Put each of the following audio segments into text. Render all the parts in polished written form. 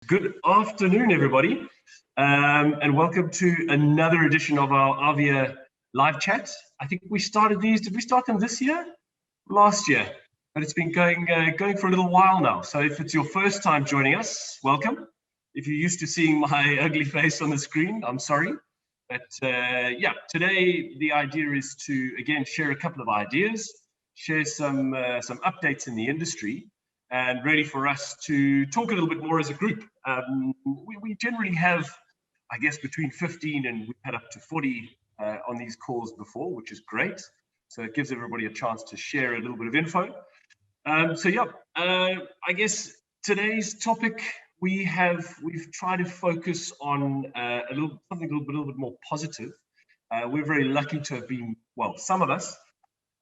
Good afternoon, everybody, and welcome to another edition of our Avia live chat. I think we started these, did we start them this year? Last year, but it's been going for a little while now. So if it's your first time joining us, welcome. If you're used to seeing my ugly face on the screen, I'm sorry. But yeah, today the idea is to, again, share a couple of ideas, share some updates in the industry, and really for us to talk a little bit more as a group. We generally have, I guess, between 15 and we've had up to 40 on these calls before, which is great. So it gives everybody a chance to share a little bit of info. So yeah, I guess today's topic, we've tried to focus on something a little bit more positive. We're very lucky to have been, well, some of us,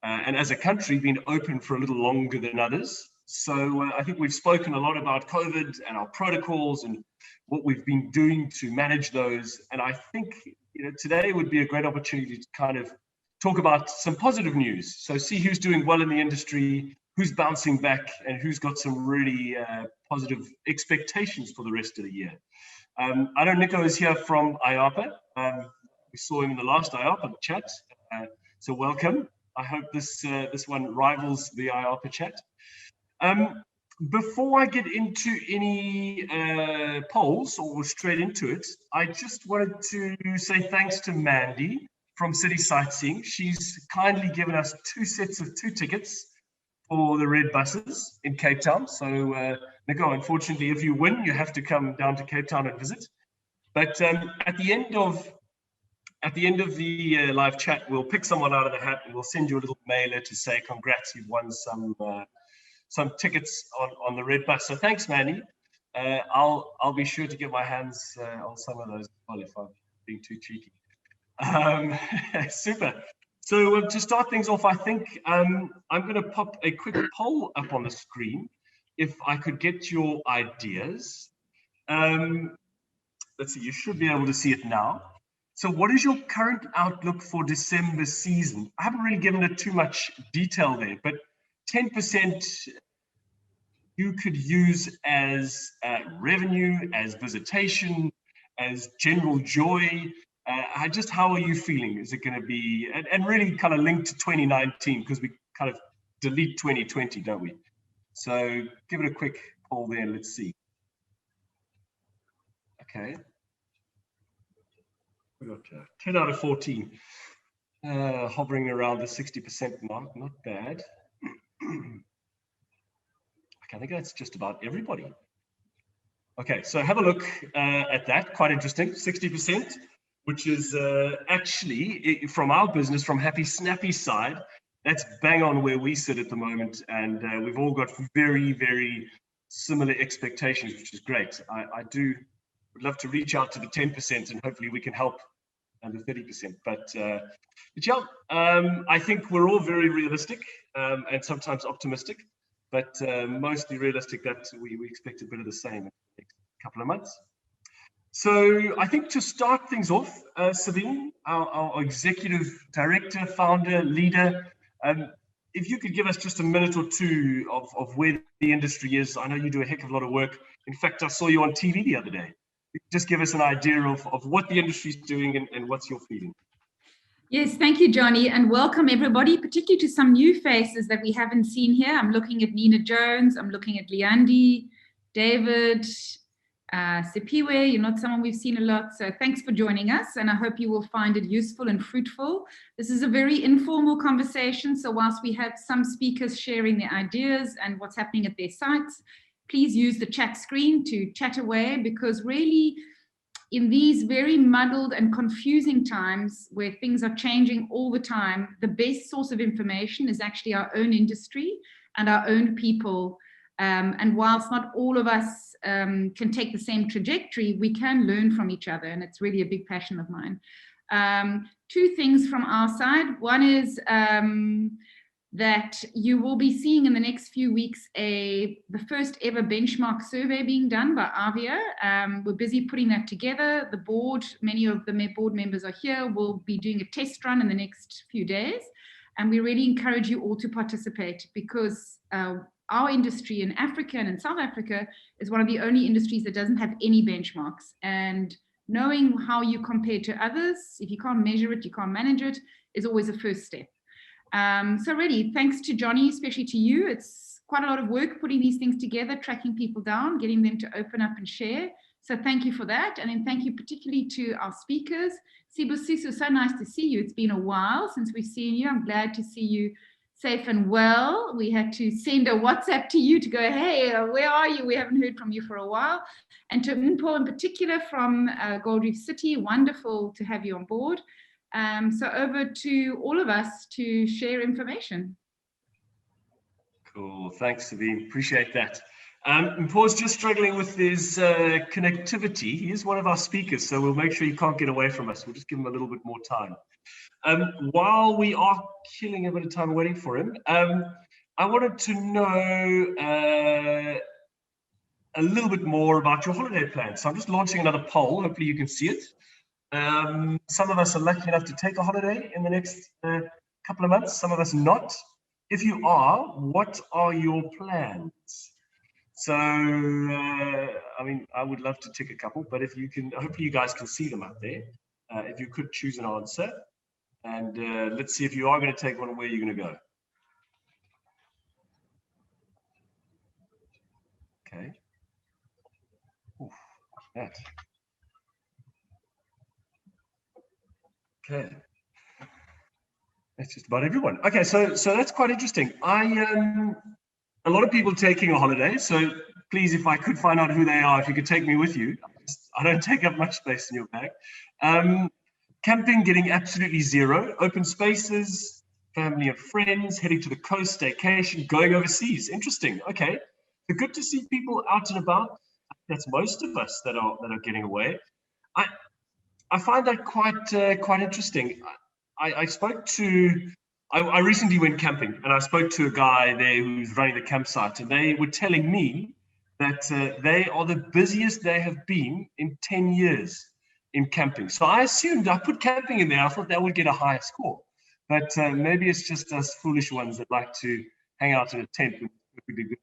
and as a country, been open for a little longer than others. So I think we've spoken a lot about COVID and our protocols and what we've been doing to manage those. And I think today would be a great opportunity to kind of talk about some positive news. So see who's doing well in the industry, who's bouncing back, and who's got some really positive expectations for the rest of the year. I know Nico is here from IAPA. We saw him in the last IAPA chat, so welcome. I hope this one rivals the IAPA chat. Before I get into any polls or straight into it, I just wanted to say thanks to Mandy from City Sightseeing. She's kindly given us 2 sets of 2 tickets for the red buses in Cape Town. So Nico, unfortunately, if you win, you have to come down to Cape Town and visit. But at the end of the live chat, we'll pick someone out of the hat and we'll send you a little mailer to say congrats, you've won some tickets on the red bus. So thanks, Manny. I'll be sure to get my hands on some of those if I'm being too cheeky. Super. So to start things off, I think I'm going to pop a quick poll up on the screen. If I could get your ideas. Let's see, you should be able to see it now. So what is your current outlook for December season? I haven't really given it too much detail there, but 10% you could use as revenue, as visitation, as general joy. How are you feeling? Is it going to be, and really kind of linked to 2019, because we kind of delete 2020, don't we? So give it a quick poll there, let's see. Okay. We got 10 out of 14, hovering around the 60% mark, not bad. I think that's just about everybody. Okay, so have a look at that. Quite interesting, 60%, which is actually from our business, from Happy Snappy side, that's bang on where we sit at the moment, and we've all got very, very similar expectations, which is great. I would love to reach out to the 10%, and hopefully we can help under 30%. But yeah, I think we're all very realistic and sometimes optimistic, but mostly realistic that we expect a bit of the same in the next couple of months. So I think to start things off, Sabine, our executive director, founder, leader, if you could give us just a minute or two of where the industry is. I know you do a heck of a lot of work. In fact, I saw you on TV the other day. Just give us an idea of what the industry is doing and what's your feeling. Yes, thank you, Johnny, and welcome everybody, particularly to some new faces that we haven't seen here. I'm looking at Nina Jones, I'm looking at Leandi, David, Sipiwe. You're not someone we've seen a lot, so thanks for joining us, and I hope you will find it useful and fruitful. This is a very informal conversation, so whilst we have some speakers sharing their ideas and what's happening at their sites, please use the chat screen to chat away, because really, in these very muddled and confusing times where things are changing all the time, the best source of information is actually our own industry and our own people. And whilst not all of us can take the same trajectory, we can learn from each other, and it's really a big passion of mine. 2 things from our side. One is that you will be seeing in the next few weeks the first ever benchmark survey being done by Avia. We're busy putting that together. The board, many of the board members are here, will be doing a test run in the next few days. And we really encourage you all to participate, because our industry in Africa and in South Africa is one of the only industries that doesn't have any benchmarks. And knowing how you compare to others, if you can't measure it, you can't manage it, is always a first step. So really, thanks to Johnny, especially to you. It's quite a lot of work putting these things together, tracking people down, getting them to open up and share. So thank you for that. And then thank you particularly to our speakers. Sibusiso, so nice to see you. It's been a while since we've seen you. I'm glad to see you safe and well. We had to send a WhatsApp to you to go, hey, where are you? We haven't heard from you for a while. And to Mpho in particular from Reef City, wonderful to have you on board. So over to all of us to share information. Cool, thanks Sabine, appreciate that. Mpho's just struggling with his connectivity. He is one of our speakers, so we'll make sure he can't get away from us. We'll just give him a little bit more time. While we are killing a bit of time waiting for him, I wanted to know a little bit more about your holiday plans. So I'm just launching another poll. Hopefully you can see it. Some of us are lucky enough to take a holiday in the next couple of months, some of us not. If you are, what are your plans? So, I mean, I would love to tick a couple, but if you can, hopefully you guys can see them up there. If you could choose an answer, and let's see if you are going to take one, where you're going to go. Okay. Oof, that. Okay. That's just about everyone. Okay, so that's quite interesting. A lot of people taking a holiday, so please, if I could find out who they are, if you could take me with you. I don't take up much space in your bag. Camping, getting absolutely zero. Open spaces, family and friends, heading to the coast, staycation, going overseas. Interesting. Okay, so good to see people out and about. That's most of us that are getting away. I find that quite interesting. I recently went camping, and I spoke to a guy there who's running the campsite, and they were telling me that they are the busiest they have been in 10 years in camping. So I assumed, I put camping in there, I thought that would get a higher score. But maybe it's just us foolish ones that like to hang out in a tent with really good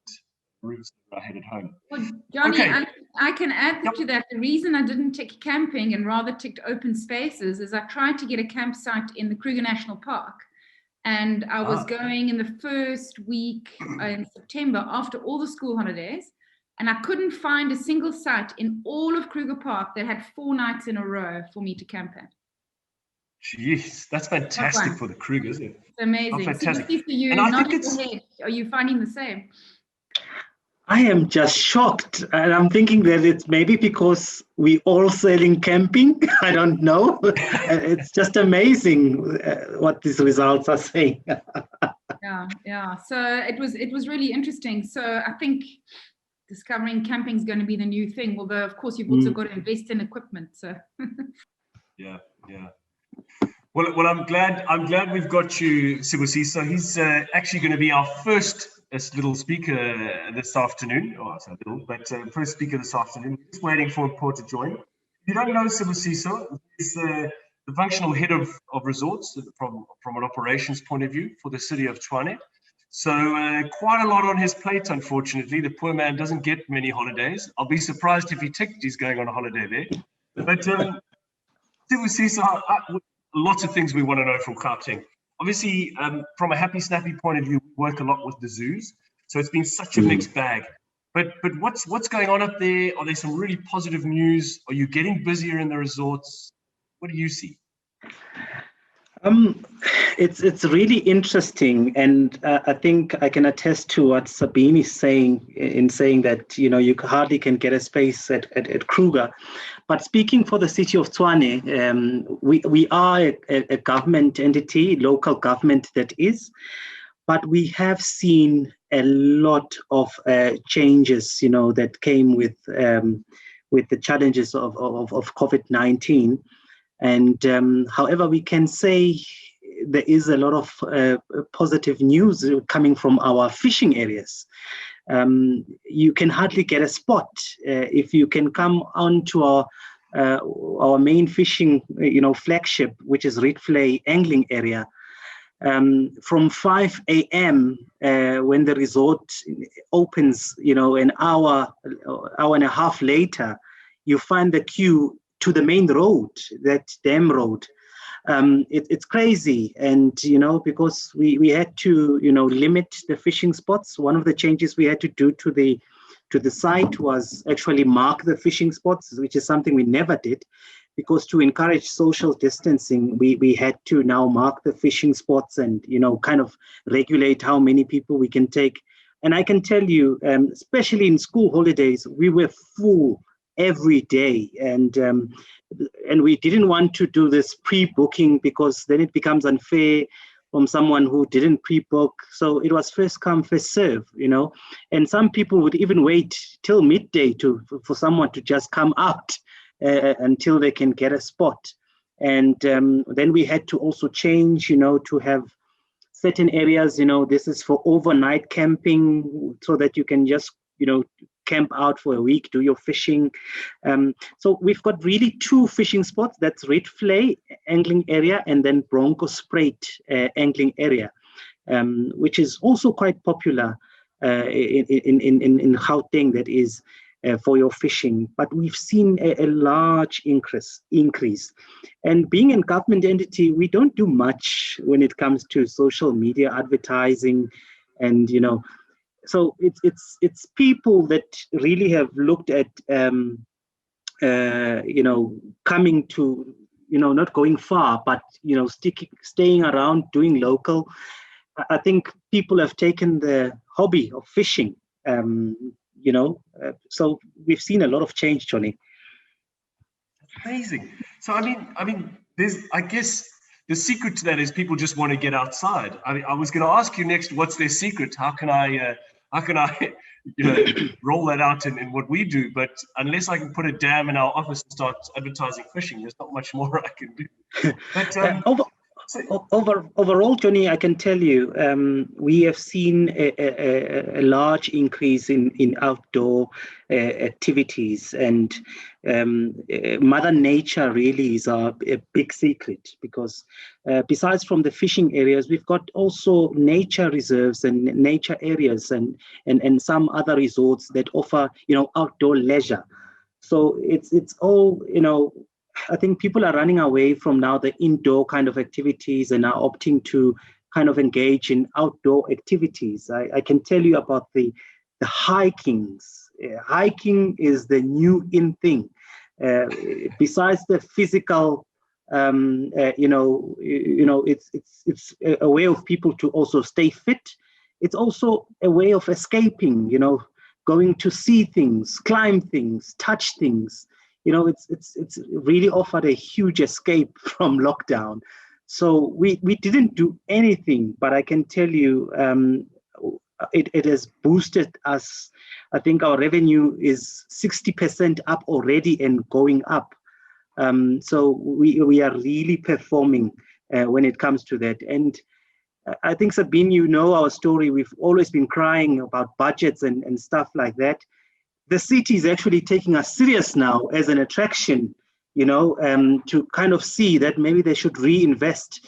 routes that are headed home. Well, Johnny, okay. I can add to that. The reason I didn't tick camping and rather ticked open spaces is I tried to get a campsite in the Kruger National Park. And I was going in the first week in September after all the school holidays, and I couldn't find a single site in all of Kruger Park that had 4 nights in a row for me to camp at. Jeez, that's fantastic for the Kruger, isn't it? It's amazing. Fantastic. And I think it's... Are you finding the same? I am just shocked, and I'm thinking that it's maybe because we all sailing camping. I don't know. It's just amazing what these results are saying. Yeah. So it was really interesting. So I think discovering camping is going to be the new thing. Although of course you've also got to invest in equipment. So. Yeah. Well, I'm glad we've got you, Sibusiso. He's actually going to be our first little speaker this afternoon. Oh, it's a little, but first speaker this afternoon. Just waiting for Mpho to join. If you don't know Sibusiso, he's the functional head of resorts from an operations point of view for the city of Tshwane. So quite a lot on his plate, unfortunately. The poor man doesn't get many holidays. I'll be surprised if he ticked he's going on a holiday there. But Sibusiso, lots of things we want to know from Gauteng. Obviously, from a happy, snappy point of view, we work a lot with the zoos. So it's been such a mixed bag. But what's going on up there? Are there some really positive news? Are you getting busier in the resorts? What do you see? It's really interesting, and I think I can attest to what Sabine is saying in saying that you hardly can get a space at Kruger. But speaking for the city of Tshwane, we are a government entity, local government that is, but we have seen a lot of changes, that came with the challenges of COVID-19. And however, we can say there is a lot of positive news coming from our fishing areas. You can hardly get a spot if you can come onto our main fishing, flagship, which is Reef City angling area. From 5 a.m. When the resort opens, an hour and a half later, you find the queue to the main road, that dam road. It's crazy, and because we had to limit the fishing spots. One of the changes we had to do to the site was actually mark the fishing spots, which is something we never did, because to encourage social distancing, we had to now mark the fishing spots and kind of regulate how many people we can take. And I can tell you, especially in school holidays, we were full every day, and we didn't want to do this pre-booking, because then it becomes unfair from someone who didn't pre-book. So it was first come, first serve, and some people would even wait till midday for someone to just come out until they can get a spot. And then we had to also change, to have certain areas, this is for overnight camping, so that you can just, camp out for a week, do your fishing. So we've got really two fishing spots. That's Red Flay angling area, and then Bronco Spruit angling area, which is also quite popular in Gauteng, that is for your fishing. But we've seen a large increase. And being a government entity, we don't do much when it comes to social media advertising, and so it's people that really have looked at coming to not going far, but staying around, doing local. I think people have taken the hobby of fishing, so we've seen a lot of change, Johnny. Amazing. So I mean, I guess the secret to that is people just want to get outside. I was going to ask you next, what's their secret? How can I roll that out in what we do? But unless I can put a dam in our office and start advertising fishing, there's not much more I can do. But overall, Johnny, I can tell you, we have seen a large increase in outdoor activities, and Mother Nature really is a big secret, because besides from the fishing areas, we've got also nature reserves and nature areas and some other resorts that offer outdoor leisure. So it's all I think people are running away from now the indoor kind of activities and are opting to kind of engage in outdoor activities. I can tell you about the hikings. Hiking is the new in thing. Besides the physical, it's a way of people to also stay fit. It's also a way of escaping. Going to see things, climb things, touch things. It's really offered a huge escape from lockdown. So we didn't do anything, but I can tell you it has boosted us. I think our revenue is 60% up already and going up. So we are really performing when it comes to that. And I think, Sabine, our story. We've always been crying about budgets and stuff like that. The city is actually taking us serious now as an attraction, to kind of see that maybe they should reinvest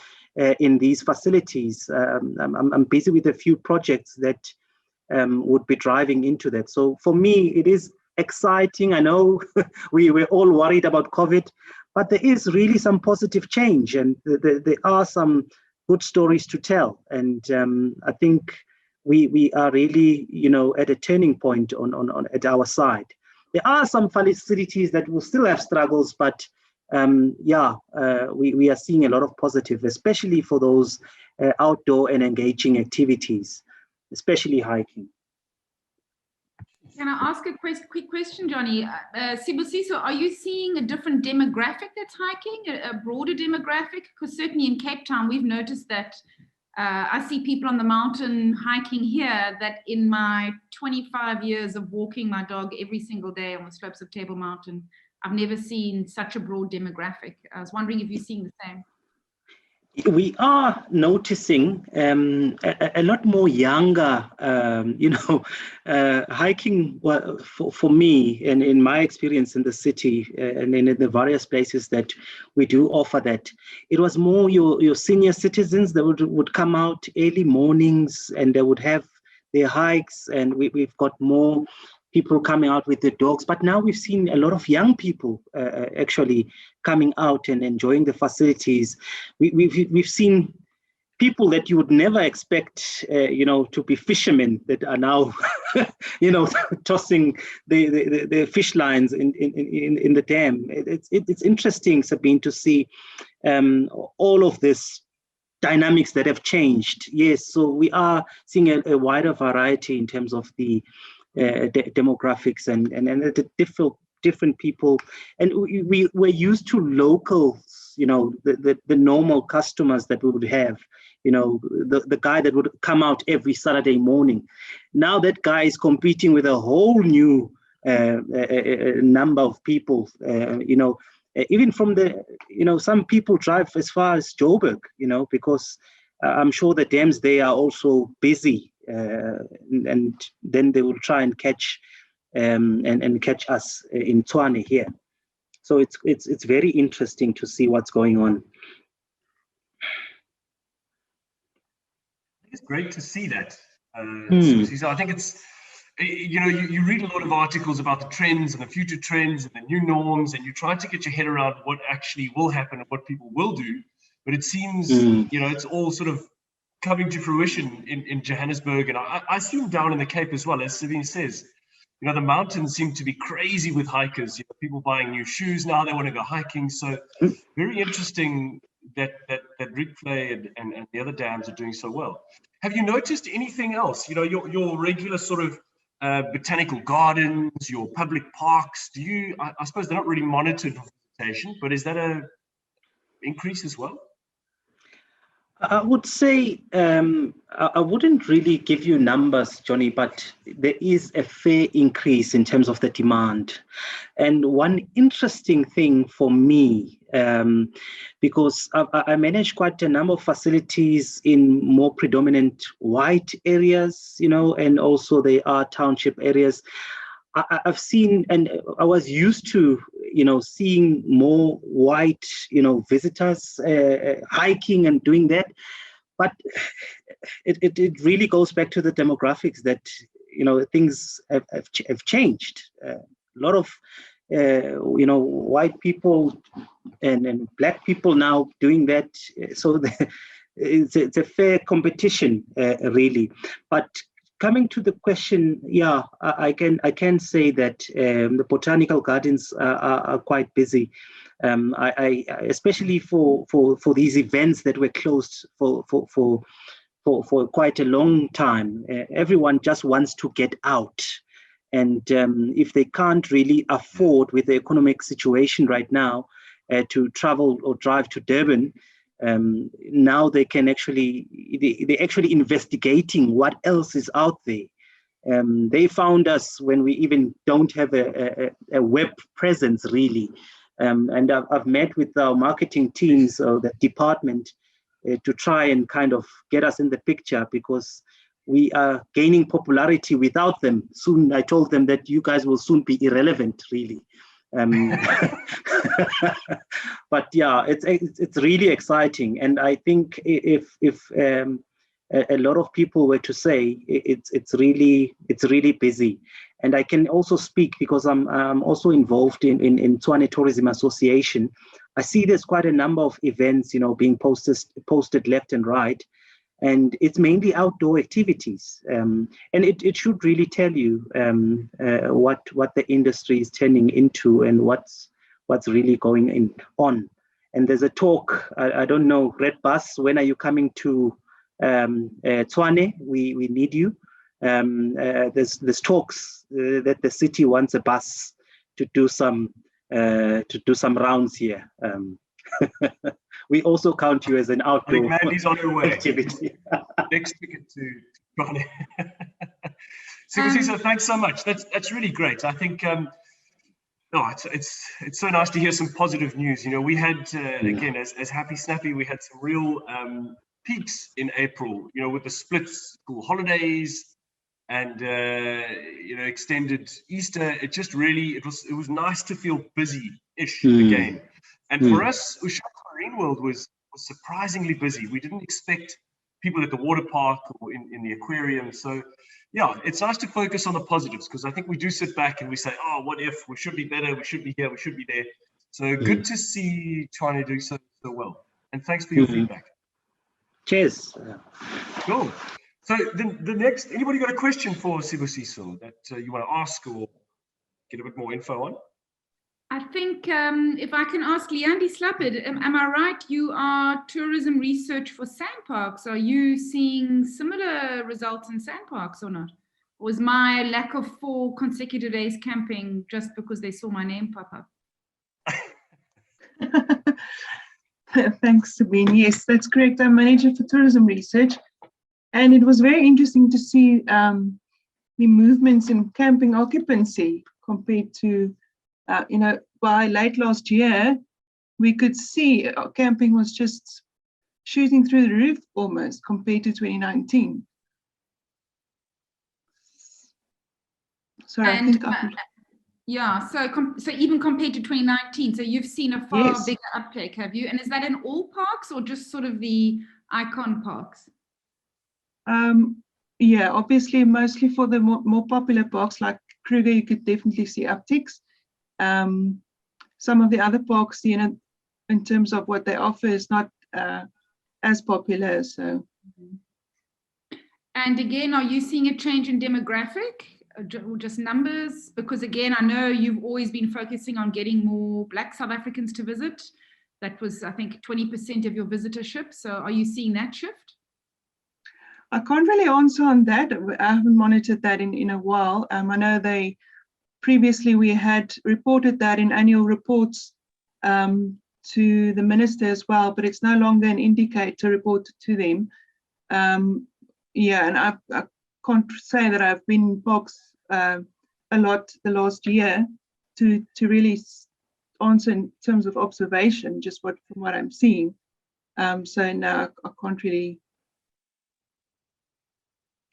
in these facilities. I'm busy with a few projects that would be driving into that. So for me, it is exciting. I know we were all worried about COVID, but there is really some positive change, and there are some good stories to tell. And I think we are really, at a turning point on at our side. There are some facilities that will still have struggles, but we are seeing a lot of positive, especially for those outdoor and engaging activities, especially hiking. Can I ask a quick question, Johnny? Sibusiso, are you seeing a different demographic that's hiking, a broader demographic? Because certainly in Cape Town, we've noticed that I see people on the mountain hiking here that in my 25 years of walking my dog every single day on the slopes of Table Mountain, I've never seen such a broad demographic. I was wondering if you're seeing the same. We are noticing a lot more younger, hiking. Well, for me, and in my experience in the city and in the various places that we do offer that, it was more your senior citizens that would come out early mornings and they would have their hikes, and we've got more people coming out with the dogs. But now we've seen a lot of young people actually coming out and enjoying the facilities. We've seen people that you would never expect, to be fishermen that are now, tossing the fish lines in the dam. It's interesting, Sabine, to see all of this dynamics that have changed. Yes, so we are seeing a wider variety in terms of the demographics and the different people, and we're used to locals, the normal customers that we would have, the guy that would come out every Saturday morning. Now that guy is competing with a whole new number of people, even from the, some people drive as far as Joburg, because I'm sure the dams there are also busy, and then they will try and catch and catch us in Tshwane here. So it's very interesting to see what's going on. It's great to see that. So I think it's, you read a lot of articles about the trends and the future trends and the new norms, and you try to get your head around what actually will happen and what people will do. But it seems, it's all sort of coming to fruition in Johannesburg, and I assume down in the Cape as well. As Sabine says, the mountains seem to be crazy with hikers. People buying new shoes now, they want to go hiking. So very interesting that Reef City and the other dams are doing so well. Have you noticed anything else? Your regular sort of botanical gardens, your public parks. Do you? I suppose they're not really monitored for visitation, but is that a increase as well? I would say I wouldn't really give you numbers, Johnny, but there is a fair increase in terms of the demand. And one interesting thing for me, because I manage quite a number of facilities in more predominant white areas, and also there are township areas. I've seen, and I was used to, seeing more white, visitors hiking and doing that. But it really goes back to the demographics that, things have changed. A lot of, white people and black people now doing that. So it's a fair competition, really. But coming to the question, yeah, I can say that the botanical gardens are quite busy. I especially for these events that were closed for quite a long time. Everyone just wants to get out, and if they can't really afford with the economic situation right now to travel or drive to Durban. Now they can they're actually investigating what else is out there. They found us when we even don't have a web presence really. And I've met with our marketing teams or the department to try and kind of get us in the picture, because we are gaining popularity without them. Soon I told them that you guys will soon be irrelevant really. But yeah, it's really exciting, and I think if a lot of people were to say it's really busy. And I can also speak because I'm also involved in Tshwane Tourism Association. I see there's quite a number of events, being posted left and right. And it's mainly outdoor activities, and it should really tell you what the industry is turning into and what's really going on. And there's a talk. I don't know, Red Bus. When are you coming to Tshwane? We need you. There's talks that the city wants a bus to do some rounds here. We also count you as an outdoor Mandy's on her way. Activity. Next ticket to Tshwane. Sibusiso, thanks so much. That's really great. I think No, it's so nice to hear some positive news. You know, we had again, as Happy Snappy, we had some real peaks in April. You know, with the split school holidays and you know, extended Easter. It just really it was nice to feel busy-ish again. And for us, Ushaka Marine World was surprisingly busy. We didn't expect people at the water park or in the aquarium. So yeah, it's nice to focus on the positives, because I think we do sit back and we say, oh, what if? We should be better, we should be here, we should be there. So good to see Tshwane do so well. And thanks for your feedback. Cheers. Cool. So the next, anybody got a question for Sibusiso that you want to ask or get a bit more info on? I think if I can ask Leandi Slapid, am I right? You are tourism research for sandparks. Are you seeing similar results in sandparks or not? Or was my lack of 4 consecutive days camping just because they saw my name pop up? Thanks, Sabine. Yes, that's correct. I'm manager for tourism research. And it was very interesting to see the movements in camping occupancy compared to you know, by late last year, we could see camping was just shooting through the roof almost compared to 2019. Sorry, and, I think yeah, so even compared to 2019, so you've seen a far bigger uptake, have you? And is that in all parks or just sort of the icon parks? Yeah, obviously, mostly for the more popular parks like Kruger, you could definitely see upticks. Some of the other parks, you know, in terms of what they offer, is not as popular. So, and again, are you seeing a change in demographic or just numbers? Because again, I know you've always been focusing on getting more Black South Africans to visit. That was, I think, 20% of your visitorship. So, are you seeing that shift? I can't really answer on that. I haven't monitored that in a while. I know previously we had reported that in annual reports to the minister as well, but it's no longer an indicator report to them. Yeah, and I can't say that I've been in parks a lot the last year to really answer in terms of observation, just from what I'm seeing. So no, I can't really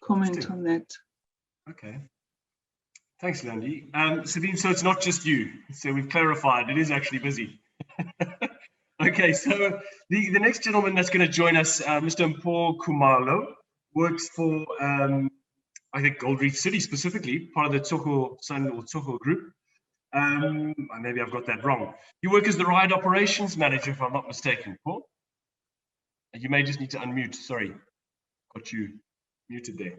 comment on that. Okay. Thanks, Leandi. Sabine, so it's not just you. So we've clarified, it is actually busy. Okay, so the next gentleman that's going to join us, Mr. Mpho Khumalo, works for, I think, Reef City specifically, part of the Tshwane group. Maybe I've got that wrong. You work as the ride operations manager, if I'm not mistaken, Paul. You may just need to unmute. Sorry, got you muted there.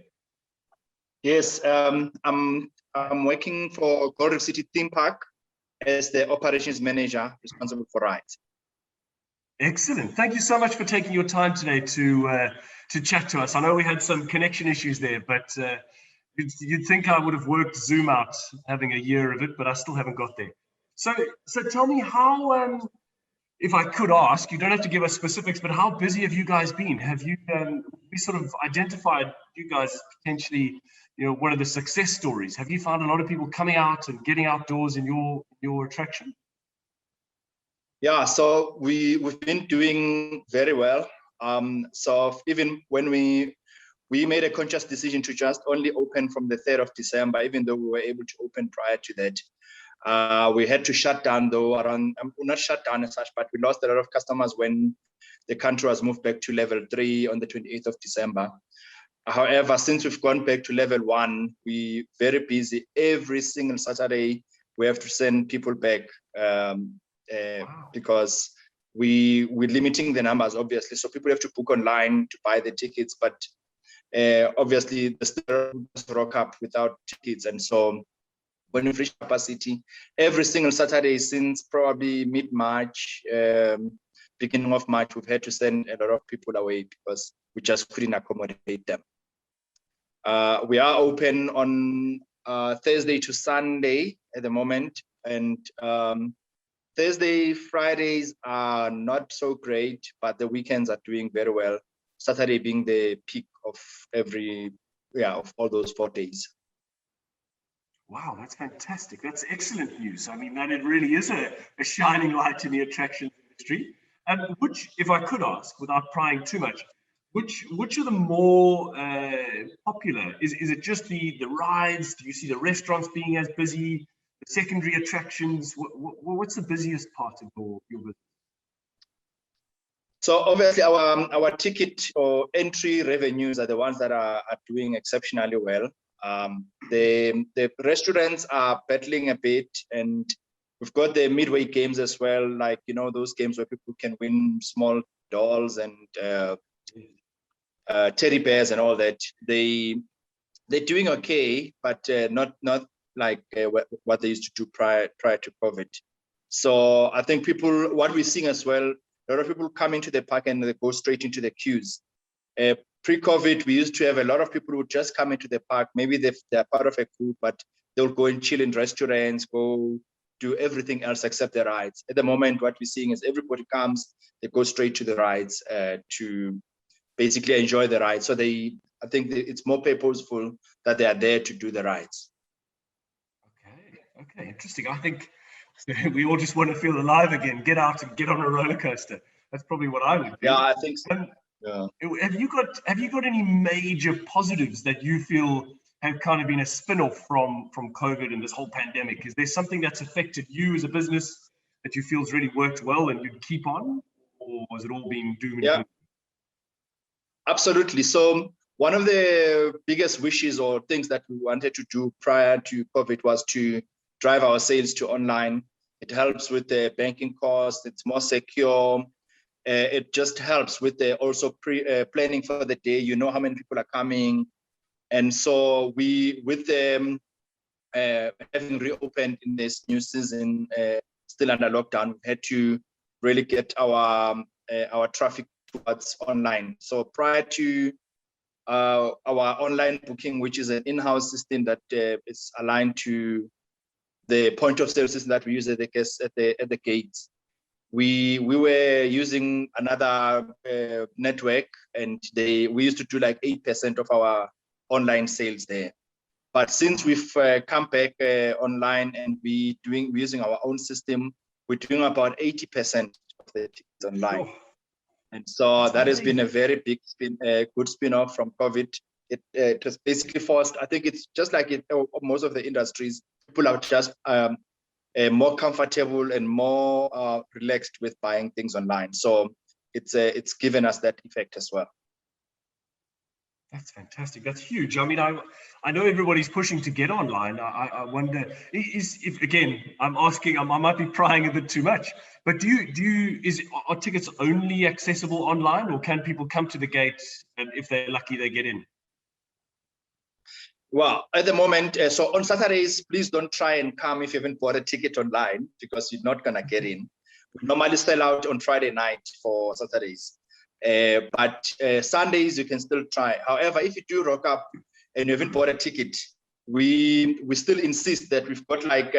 Yes, I'm working for Reef City Theme Park as the operations manager responsible for rides. Excellent. Thank you so much for taking your time today to chat to us. I know we had some connection issues there, but you'd think I would have worked Zoom out having a year of it, but I still haven't got there. So tell me how, if I could ask, you don't have to give us specifics, but how busy have you guys been? Have you we sort of identified you guys as potentially, you know, one of the success stories? Have you found a lot of people coming out and getting outdoors in your attraction? Yeah, so we've been doing very well. So even when we made a conscious decision to just only open from the 3rd of December, even though we were able to open prior to that. We had to shut down though around, not shut down as such, but we lost a lot of customers when the country was moved back to level 3 on the 28th of December. However, since we've gone back to level 1, we're very busy. Every single Saturday, we have to send people back because we're limiting the numbers, obviously. So people have to book online to buy the tickets, but obviously the stores rock up without tickets. And so when we've reached capacity, every single Saturday since probably mid-March, beginning of March, we've had to send a lot of people away because we just couldn't accommodate them. We are open on Thursday to Sunday at the moment, and Thursday, Fridays are not so great, but the weekends are doing very well. Saturday being the peak of of all those 4 days. Wow, that's fantastic. That's excellent news. I mean, that it really is a shining light in the attraction industry. And which, if I could ask, without prying too much, which are the more popular? Is it just the rides? Do you see the restaurants being as busy? The secondary attractions? What's the busiest part of your business? So obviously our ticket or entry revenues are the ones that are doing exceptionally well. The restaurants are battling a bit, and we've got the midway games as well, like, you know, those games where people can win small dolls and teddy bears and all that. They're doing okay, but not like what they used to do prior to COVID. So I think what we're seeing as well, a lot of people come into the park and they go straight into the queues. Pre-COVID, we used to have a lot of people who would just come into the park. Maybe they're part of a group, but they'll go and chill in restaurants, go do everything else except the rides. At the moment, what we're seeing is everybody comes, they go straight to the rides to basically enjoy the ride. So I think it's more purposeful that they are there to do the rides. Okay, interesting. I think we all just want to feel alive again, get out and get on a roller coaster. That's probably what I would do. Yeah, I think so. Yeah. Have you got any major positives that you feel have kind of been a spin-off from COVID and this whole pandemic? Is there something that's affected you as a business that you feel has really worked well and you'd keep on, or has it all been doom and gloom? Absolutely. So one of the biggest wishes or things that we wanted to do prior to COVID was to drive our sales to online. It helps with the banking costs. It's more secure. It just helps with the also planning for the day. You know how many people are coming. And so with them having reopened in this new season, still under lockdown, we had to really get our traffic towards online. So prior to our online booking, which is an in-house system that is aligned to the point of sale system that we use at the gates, we were using another network, and we used to do like 8% of our online sales there. But since we've come back online and we're using our own system, we're doing about 80% of the tickets online. Oh. And so that has been a very big good spin-off from COVID. It has basically forced, I think it's just like most of the industries, people are just more comfortable and more relaxed with buying things online. So it's given us that effect as well. That's fantastic. That's huge. I mean, I know everybody's pushing to get online. I wonder if again, I'm asking, I might be prying a bit too much, but are tickets only accessible online, or can people come to the gates and if they're lucky they get in? Well, at the moment, so on Saturdays, please don't try and come if you haven't bought a ticket online, because you're not gonna get in. We normally sell out on Friday night for Saturdays. But Sundays you can still try. However, if you do rock up and you haven't bought a ticket, we still insist that we've got like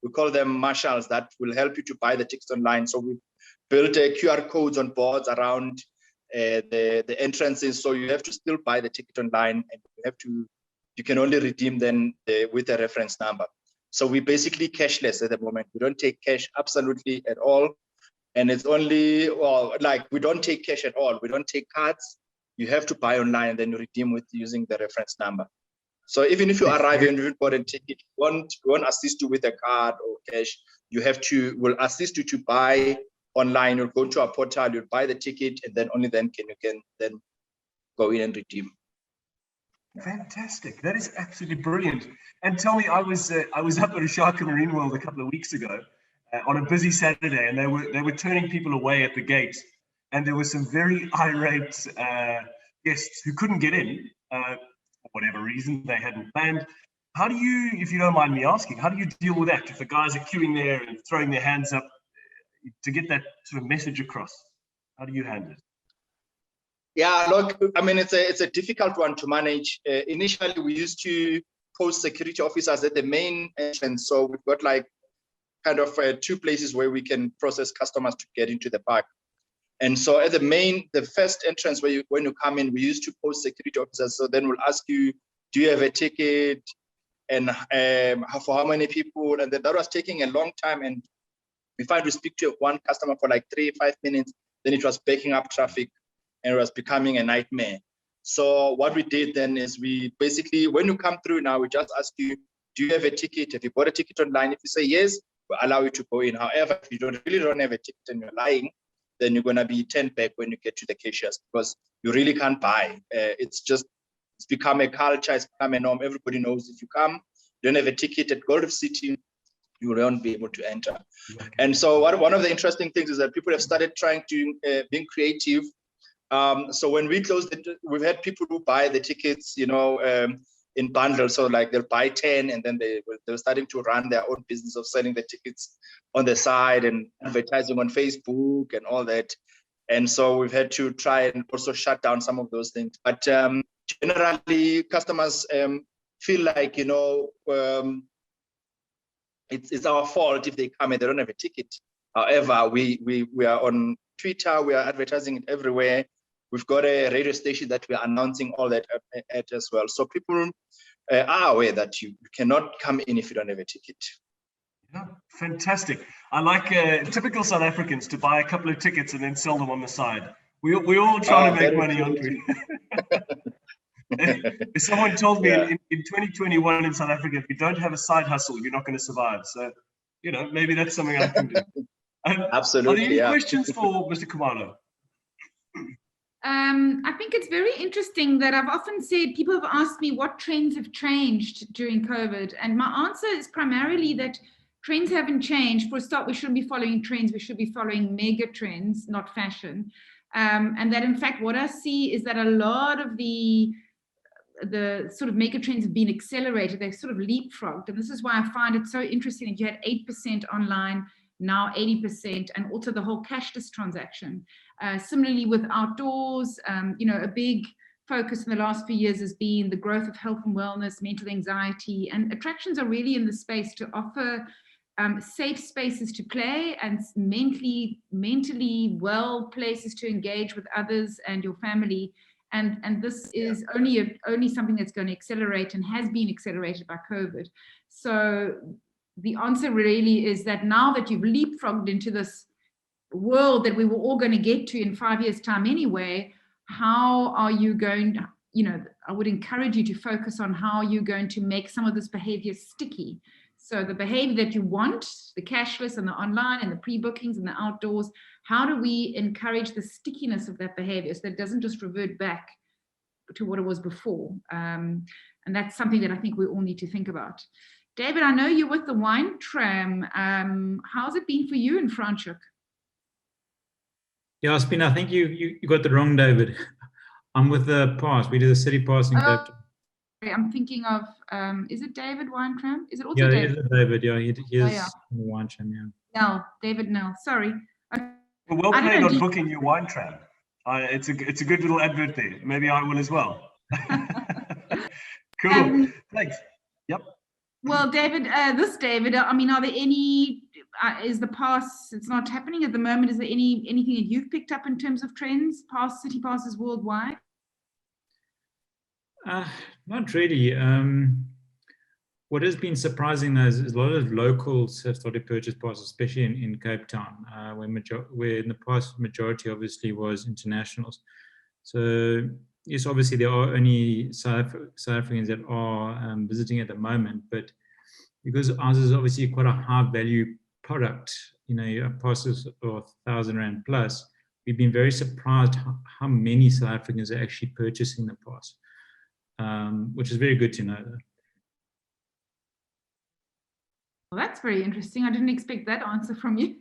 we call them marshals that will help you to buy the tickets online. So we built QR codes on boards around the entrances, so you have to still buy the ticket online, and you can only redeem them with a reference number. So we basically cashless at the moment. We don't take cash absolutely at all. And it's only, we don't take cash at all. We don't take cards. You have to buy online and then you redeem using the reference number. So even if you arrive and you've bought a ticket, we won't assist you with a card or cash. We'll assist you to buy online. You'll go to our portal, you'll buy the ticket, and then only then you can then go in and redeem. Fantastic. That is absolutely brilliant. And tell me, I was up at Ushaka Marine World a couple of weeks ago, on a busy Saturday, and they were turning people away at the gate, and there were some very irate guests who couldn't get in for whatever reason they hadn't planned. How do you, if you don't mind me asking, how do you deal with that if the guys are queuing there and throwing their hands up to get that sort of message across? How do you handle it? Yeah, look, I mean, it's a difficult one to manage. Initially, we used to post security officers at the main entrance, so we've got like kind of two places where we can process customers to get into the park. And so at the first entrance when you come in, we used to post security officers. So then we'll ask you, do you have a ticket? and for how many people, and that was taking a long time. And we find we speak to one customer for like 3-5 minutes, then it was backing up traffic and it was becoming a nightmare. So what we did then is we basically, when you come through now, we just ask you, do you have a ticket? Have you bought a ticket online? If you say yes, we'll allow you to go in. However, if you really don't have a ticket and you're lying, then you're going to be turned back when you get to the cashiers, because you really can't buy. It's become a culture, it's become a norm. Everybody knows if you come, you don't have a ticket at Reef City, you won't be able to enter. Okay. And so one of the interesting things is that people have started trying to being creative. So when we closed it, we've had people who buy the tickets, in bundles. So like they'll buy 10 and then they're starting to run their own business of selling the tickets on the side and advertising on Facebook and all that. And so we've had to try and also shut down some of those things. But generally, customers feel like, it's our fault if they come and they don't have a ticket. However, we are on Twitter, we are advertising it everywhere. We've got a radio station that we are announcing all that at as well. So people are aware that you cannot come in if you don't have a ticket. Yeah, fantastic. I like typical South Africans to buy a couple of tickets and then sell them on the side. We all trying to make money, aren't we? If someone told me in 2021 in South Africa, if you don't have a side hustle, you're not going to survive. So, maybe that's something I can do. Absolutely. Are there any questions for Mr. Khumalo? I think it's very interesting that I've often said, people have asked me what trends have changed during COVID. And my answer is primarily that trends haven't changed. For a start, we shouldn't be following trends. We should be following mega trends, not fashion. And that, in fact, what I see is that a lot of the sort of mega trends have been accelerated. They've sort of leapfrogged. And this is why I find it so interesting that you had 8% online, now 80%, and also the whole cashless transaction. Similarly with outdoors, a big focus in the last few years has been the growth of health and wellness, mental anxiety, and attractions are really in the space to offer safe spaces to play and mentally well places to engage with others and your family. And this is only something that's going to accelerate and has been accelerated by COVID. So the answer really is that now that you've leapfrogged into this world that we were all going to get to in 5 years' time anyway, how are you going, I would encourage you to focus on how you're going to make some of this behavior sticky. So the behavior that you want, the cashless and the online and the pre-bookings and the outdoors, how do we encourage the stickiness of that behavior so that it doesn't just revert back to what it was before? And that's something that I think we all need to think about. David, I know you're with the wine tram. How's it been for you in Franschhoek? Yeah, Spin, I think you got the wrong David. I'm with the pass. We do the city pass in Cape Town. I'm thinking of, is it David Wine Tram? Is it also David? Yeah, it is David. Yeah, he is in the wine tram, yeah. No, David, no. Sorry. Well played on booking your wine tram. It's a good little advert there. Maybe I will as well. Cool. Thanks. Yep. Well, David, David, are there any, is the pass, it's not happening at the moment, is there anything that you've picked up in terms of trends, city passes worldwide? Not really. What has been surprising though is a lot of locals have started purchase passes, especially in Cape Town, where in the past majority obviously was internationals. So yes, obviously there are only South Africans that are visiting at the moment, but because ours is obviously quite a high value product, your passes are 1,000 Rand plus, we've been very surprised how many South Africans are actually purchasing the pass, which is very good to know though. Well, that's very interesting. I didn't expect that answer from you.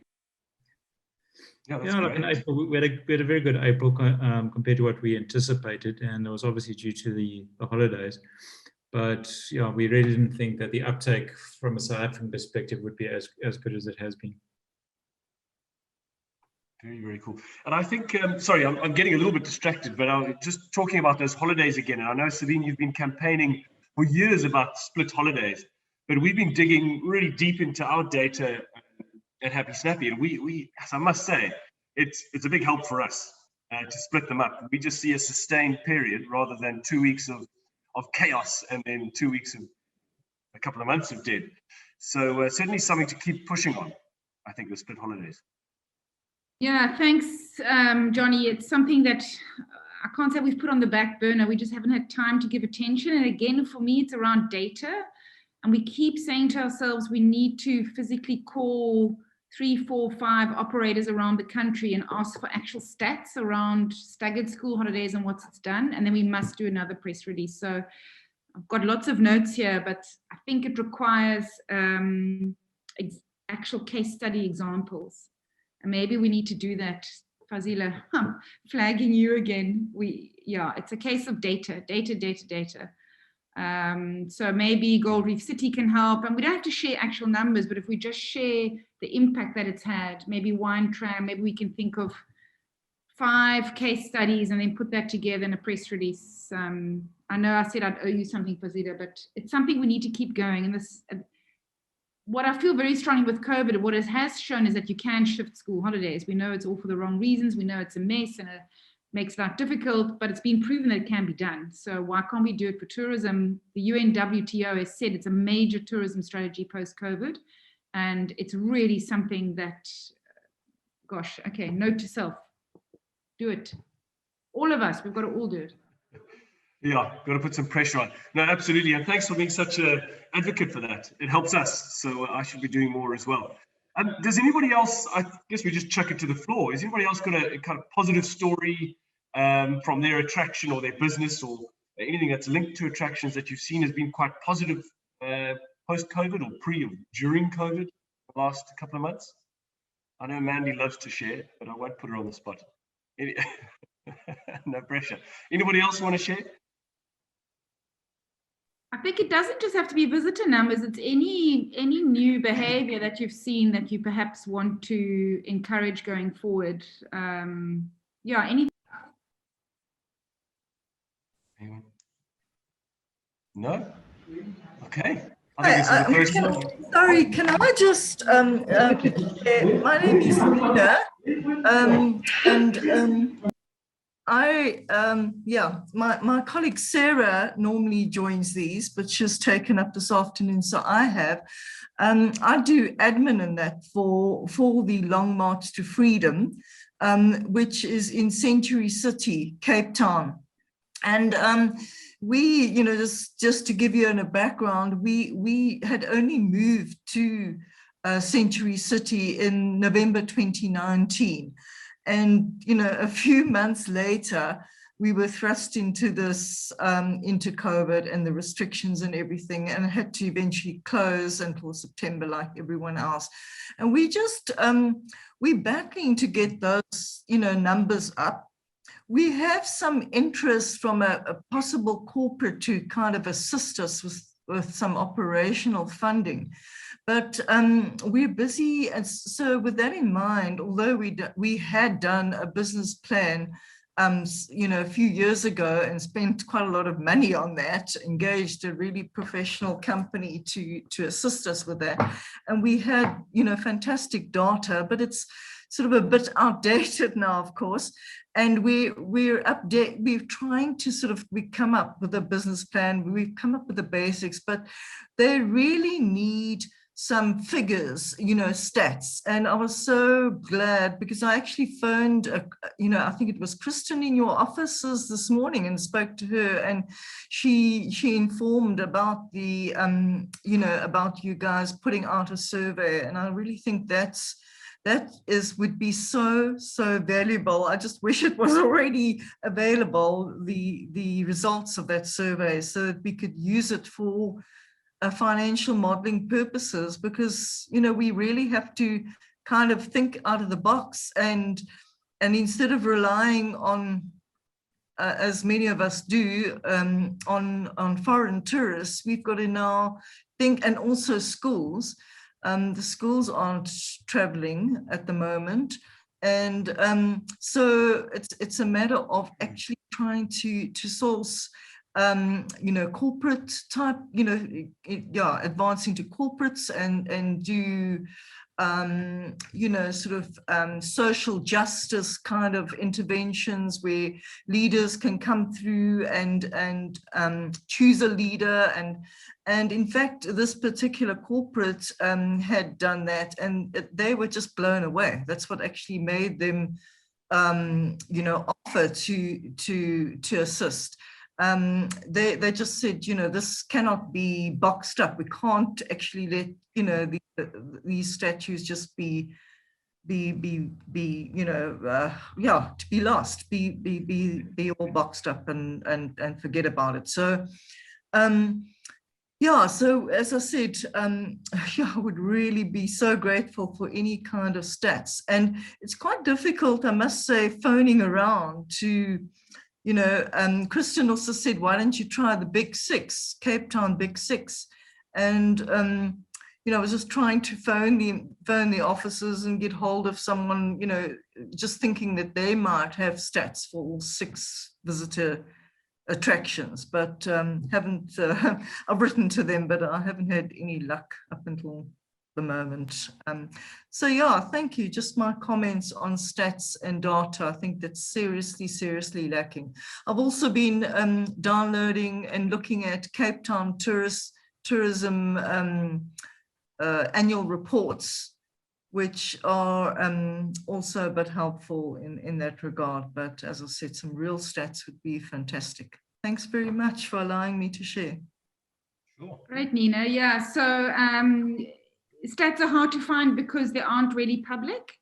Yeah, like in April, we had a very good April compared to what we anticipated, and it was obviously due to the holidays. But yeah, we really didn't think that the uptake from a South African perspective would be as good as it has been. Very, very cool. And I think, sorry, I'm getting a little bit distracted, but I'm just talking about those holidays again. And I know, Sabine, you've been campaigning for years about split holidays, but we've been digging really deep into our data at Happy Snappy. And we, as I must say, it's a big help for us to split them up. We just see a sustained period rather than 2 weeks of chaos and then 2 weeks a couple of months of dead. So certainly something to keep pushing on, I think, the split holidays. Yeah, thanks, Johnny. It's something that I can't say we've put on the back burner. We just haven't had time to give attention. And again, for me, it's around data. And we keep saying to ourselves, we need to physically call 3, 4, 5 operators around the country and ask for actual stats around staggered school holidays and what's it's done. And then we must do another press release. So I've got lots of notes here, but I think it requires actual case study examples. And maybe we need to do that. Fazila, flagging you again. Yeah, it's a case of data. So maybe Gold Reef City can help, and we don't have to share actual numbers, but if we just share the impact that it's had, maybe Wine Tram, maybe we can think of 5 case studies and then put that together in a press release. I know I said I'd owe you something, Fazila, but it's something we need to keep going. And this, what I feel very strongly with COVID, what it has shown is that you can shift school holidays. We know it's all for the wrong reasons. We know it's a mess and it makes life difficult, but it's been proven that it can be done. So why can't we do it for tourism? The UNWTO has said it's a major tourism strategy post-COVID. And it's really something that, gosh, okay, note to self, do it. All of us, we've got to all do it. Yeah, got to put some pressure on. No, absolutely. And thanks for being such an advocate for that. It helps us. So I should be doing more as well. Does anybody else, I guess we just chuck it to the floor. Is anybody else got a kind of positive story from their attraction or their business or anything that's linked to attractions that you've seen has been quite positive post-COVID or pre or during COVID the last couple of months? I know Mandy loves to share, but I won't put her on the spot. No pressure. Anybody else want to share? I think it doesn't just have to be visitor numbers. It's any new behavior that you've seen that you perhaps want to encourage going forward. Yeah, anything. Anyone? No? Okay. Sorry, can I just share? My name is Nina, my colleague Sarah normally joins these, but she's taken up this afternoon, so I have. I do admin in that for the Long March to Freedom, which is in Century City, Cape Town. And we, just to give you a background, we had only moved to Century City in November 2019. And, a few months later, we were thrust into this, into COVID and the restrictions and everything, and had to eventually close until September like everyone else. And we just, we're battling to get those, numbers up. We have some interest from a possible corporate to kind of assist us with some operational funding. But we're busy, and so with that in mind, although we had done a business plan, a few years ago and spent quite a lot of money on that, engaged a really professional company to assist us with that, and we had fantastic data, but it's sort of a bit outdated now, of course. And we're trying to we come up with a business plan. We've come up with the basics, but they really need some figures, stats. And I was so glad because I actually phoned, I think it was Kristen in your offices this morning and spoke to her, and she informed about the, about you guys putting out a survey. And I really think that would be so valuable. I just wish it was already available, the results of that survey, so that we could use it for financial modeling purposes, because we really have to kind of think out of the box, and instead of relying on as many of us do on foreign tourists, we've got to now think, and also schools. The schools aren't traveling at the moment, and so it's a matter of actually trying to source corporate type, advancing to corporates and do you know, sort of social justice kind of interventions where leaders can come through and choose a leader. And in fact, this particular corporate had done that, and they were just blown away. That's what actually made them, you know, offer to assist. They just said, you know, this cannot be boxed up. We can't actually let, you know, these statues just be you know, yeah, to be lost, be all boxed up and forget about it. So yeah, so as I said, yeah, I would really be so grateful for any kind of stats. And it's quite difficult, I must say, phoning around to, you know, Kristen also said, why don't you try the Big Six, Cape Town Big Six? And, you know, I was just trying to phone the offices and get hold of someone, you know, just thinking that they might have stats for all 6 visitor attractions, but haven't, I've written to them, but I haven't had any luck up until the moment. So yeah, thank you. Just my comments on stats and data. I think that's seriously lacking. I've also been downloading and looking at Cape Town tourism annual reports, which are also a bit helpful in that regard. But as I said, some real stats would be fantastic. Thanks very much for allowing me to share. Sure. Great, Nina. Yeah, so stats are hard to find because they aren't really public.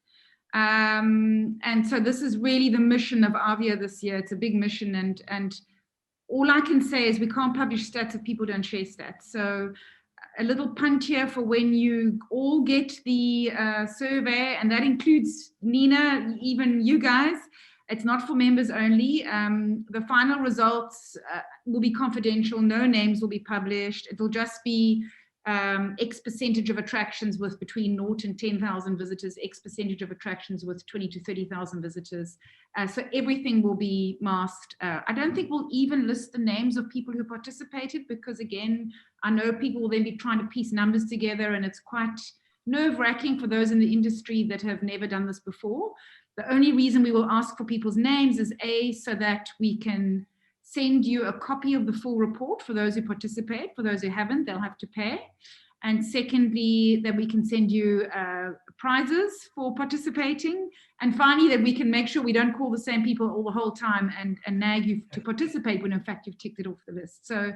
And so this is really the mission of AVIA this year. It's a big mission, and all I can say is we can't publish stats if people don't share stats. So a little punt here for when you all get the survey, and that includes Nina, even you guys. It's not for members only. The final results will be confidential. No names will be published. It will just be X percentage of attractions with between 0 and 10,000 visitors, X percentage of attractions with 20 to 30,000 visitors. So everything will be masked. I don't think we'll even list the names of people who participated, because again, I know people will then be trying to piece numbers together, and it's quite nerve-wracking for those in the industry that have never done this before. The only reason we will ask for people's names is A, so that we can send you a copy of the full report for those who participate. For those who haven't, they'll have to pay. And secondly, that we can send you prizes for participating. And finally, that we can make sure we don't call the same people all the whole time and nag you to participate when in fact you've ticked it off the list. So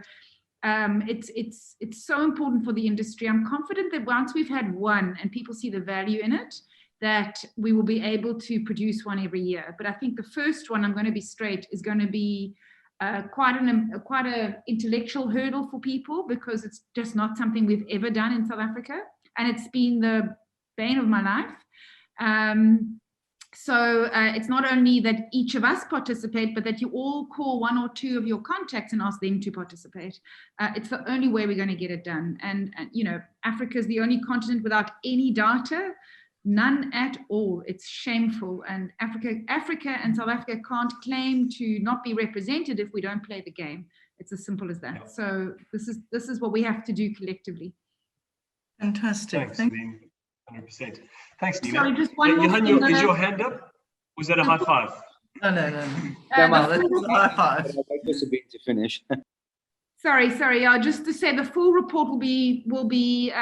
it's so important for the industry. I'm confident that once we've had one and people see the value in it, that we will be able to produce one every year. But I think the first one, I'm going to be straight, is going to be quite an intellectual hurdle for people, because it's just not something we've ever done in South Africa, and it's been the bane of my life. So it's not only that each of us participate, but that you all call 1 or 2 of your contacts and ask them to participate. It's the only way we're going to get it done. And you know, Africa is the only continent without any data. None at all. It's shameful. And Africa and South Africa can't claim to not be represented if we don't play the game. It's as simple as that. Yeah. So this is what we have to do collectively. Fantastic. Thanks, Nina. 100%. Thanks, Nina. Sorry, just one more thing. Is your hand up? Was that a high five? No. That's a high five. I'd like this to finish. Sorry. Just to say, the full report will be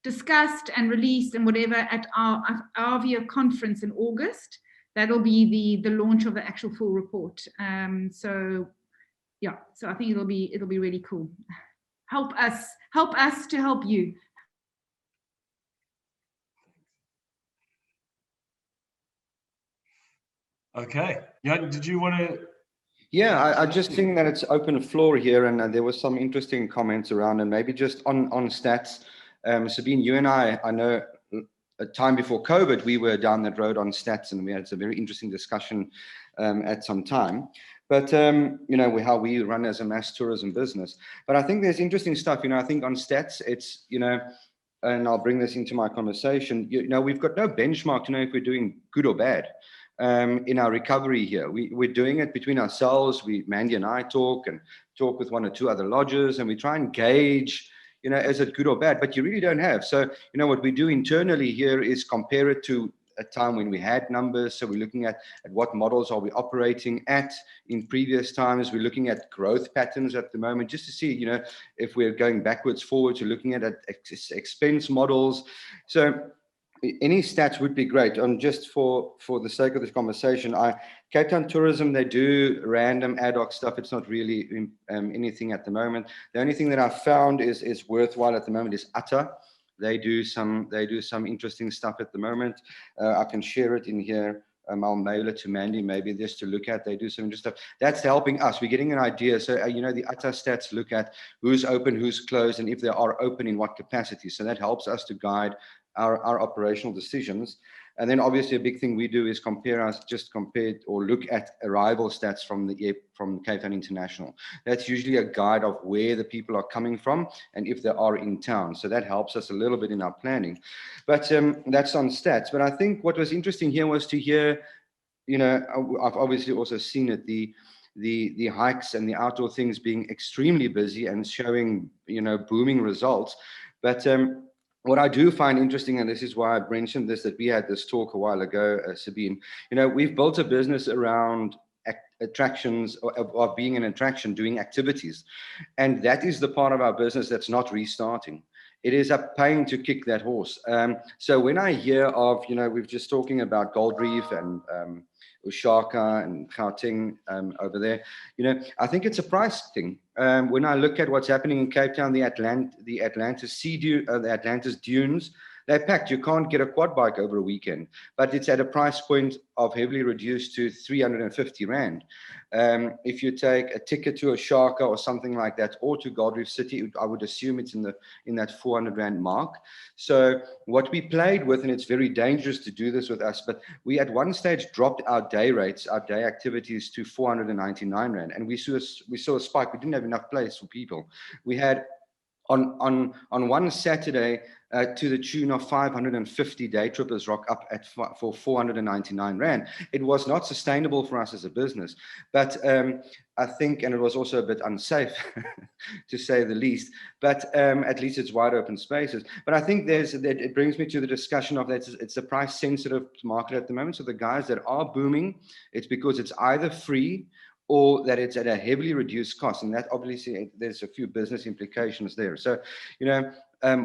discussed and released and whatever at our AVIA conference in August. That'll be the launch of the actual full report. So yeah, so I think it'll be really cool. Help us to help you. Okay. Yeah, did you want to? Yeah, I just think that it's open floor here, and there was some interesting comments around, and maybe just on stats. Sabine, you and I know a time before COVID, we were down that road on stats, and we had a very interesting discussion at some time. But, you know, how we run as a mass tourism business. But I think there's interesting stuff, you know, I think on stats, it's, you know, and I'll bring this into my conversation, you know, we've got no benchmark to know if we're doing good or bad in our recovery here. We're doing it between ourselves. Mandy and I talk with 1 or 2 other lodges, and we try and gauge, you know, is it good or bad? But you really don't have. So, you know, what we do internally here is compare it to a time when we had numbers. So we're looking at what models are we operating at in previous times. We're looking at growth patterns at the moment, just to see, you know, if we're going backwards, forwards. We're looking at expense models. So any stats would be great. Just for the sake of this conversation, Cape Town Tourism, they do random ad hoc stuff. It's not really anything at the moment. The only thing that I've found is worthwhile at the moment is UTA. They do some interesting stuff at the moment. I can share it in here. I'll mail it to Mandy, maybe just to look at. They do some interesting stuff. That's helping us. We're getting an idea. So, you know, the UTA stats look at who's open, who's closed, and if they are open, in what capacity. So that helps us to guide our operational decisions. And then obviously a big thing we do is compare or look at arrival stats from Cape Town International. That's usually a guide of where the people are coming from and if they are in town. So that helps us a little bit in our planning. But that's on stats. But I think what was interesting here was to hear, you know, I've obviously also seen it, the hikes and the outdoor things being extremely busy and showing, you know, booming results. But what I do find interesting, and this is why I mentioned this, that we had this talk a while ago, Sabine, you know, we've built a business around attractions, or being an attraction, doing activities. And that is the part of our business that's not restarting. It is a pain to kick that horse. So when I hear of, you know, we've just talking about Gold Reef and Ushaka and Gauteng over there, you know, I think it's a price thing. When I look at what's happening in Cape Town, the Atlantis dunes, they're packed. You can't get a quad bike over a weekend, but it's at a price point of heavily reduced to 350 Rand. If you take a ticket to a Ushaka or something like that, or to Gold Reef City, I would assume it's in that 400 Rand mark. So what we played with, and it's very dangerous to do this with us, but we at one stage dropped our day rates, our day activities, to 499 Rand, and we saw a spike. We didn't have enough place for people. We had on one Saturday to the tune of 550 day trippers rock up for 499 Rand. It was not sustainable for us as a business, but I think, and it was also a bit unsafe to say the least, but at least it's wide open spaces. But I think it brings me to the discussion of that it's a price sensitive market at the moment. So the guys that are booming, it's because it's either free or that it's at a heavily reduced cost. And that obviously, there's a few business implications there. So, you know,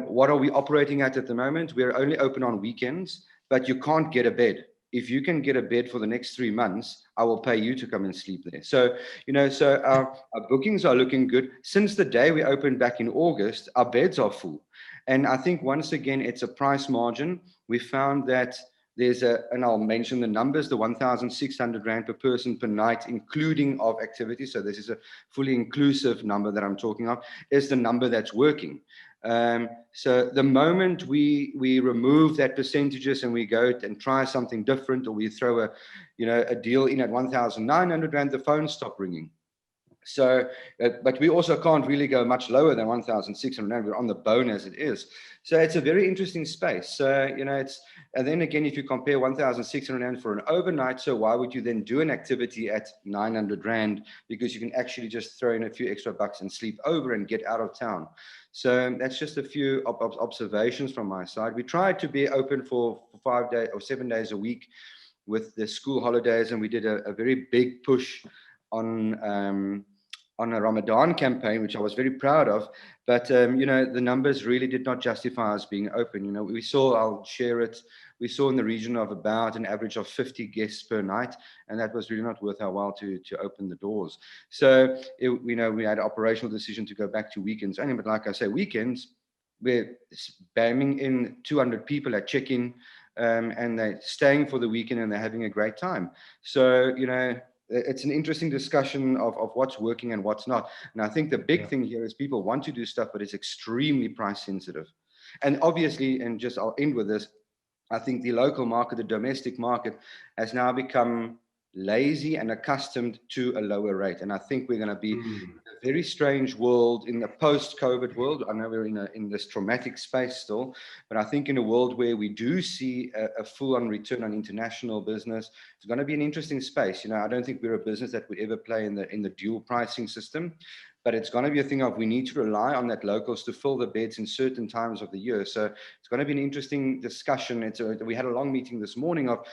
what are we operating at the moment? We're only open on weekends, but you can't get a bed. If you can get a bed for the next 3 months, I will pay you to come and sleep there. So, you know, so our bookings are looking good. Since the day we opened back in August, our beds are full. And I think once again, it's a price margin. We found that there's and I'll mention the numbers, the 1,600 Rand per person per night, including of activities. So this is a fully inclusive number that I'm talking of, is the number that's working. So the moment we remove that percentages and we go and try something different, or we throw a deal in at 1,900 Rand, the phones stop ringing. So, but we also can't really go much lower than 1,600 Rand. We're on the bone as it is. So it's a very interesting space. So, you know, and then again, if you compare 1,600 Rand for an overnight, so why would you then do an activity at 900 Rand? Because you can actually just throw in a few extra bucks and sleep over and get out of town. So that's just a few observations from my side. We tried to be open for 5 days or 7 days a week with the school holidays, and we did a very big push on a Ramadan campaign, which I was very proud of. But, you know, the numbers really did not justify us being open. You know, we saw, I'll share it, we saw in the region of about an average of 50 guests per night, and that was really not worth our while to open the doors. So, you know, we had an operational decision to go back to weekends only. But like I say, weekends, we're spamming in 200 people at check-in, and they're staying for the weekend and they're having a great time. So, you know, it's an interesting discussion of what's working and what's not. And I think the big thing here is people want to do stuff, but it's extremely price sensitive. And obviously, and just I'll end with this, I think the local market, the domestic market, has now become lazy and accustomed to a lower rate. And I think we're going to be in a very strange world in the post-COVID world. I know we're in this traumatic space still, but I think in a world where we do see a full-on return on international business, it's going to be an interesting space. You know, I don't think we're a business that would ever play in the dual pricing system. but it's going to be a thing of we need to rely on that locals to fill the beds in certain times of the year. So it's going to be an interesting discussion. We had a long meeting this morning of,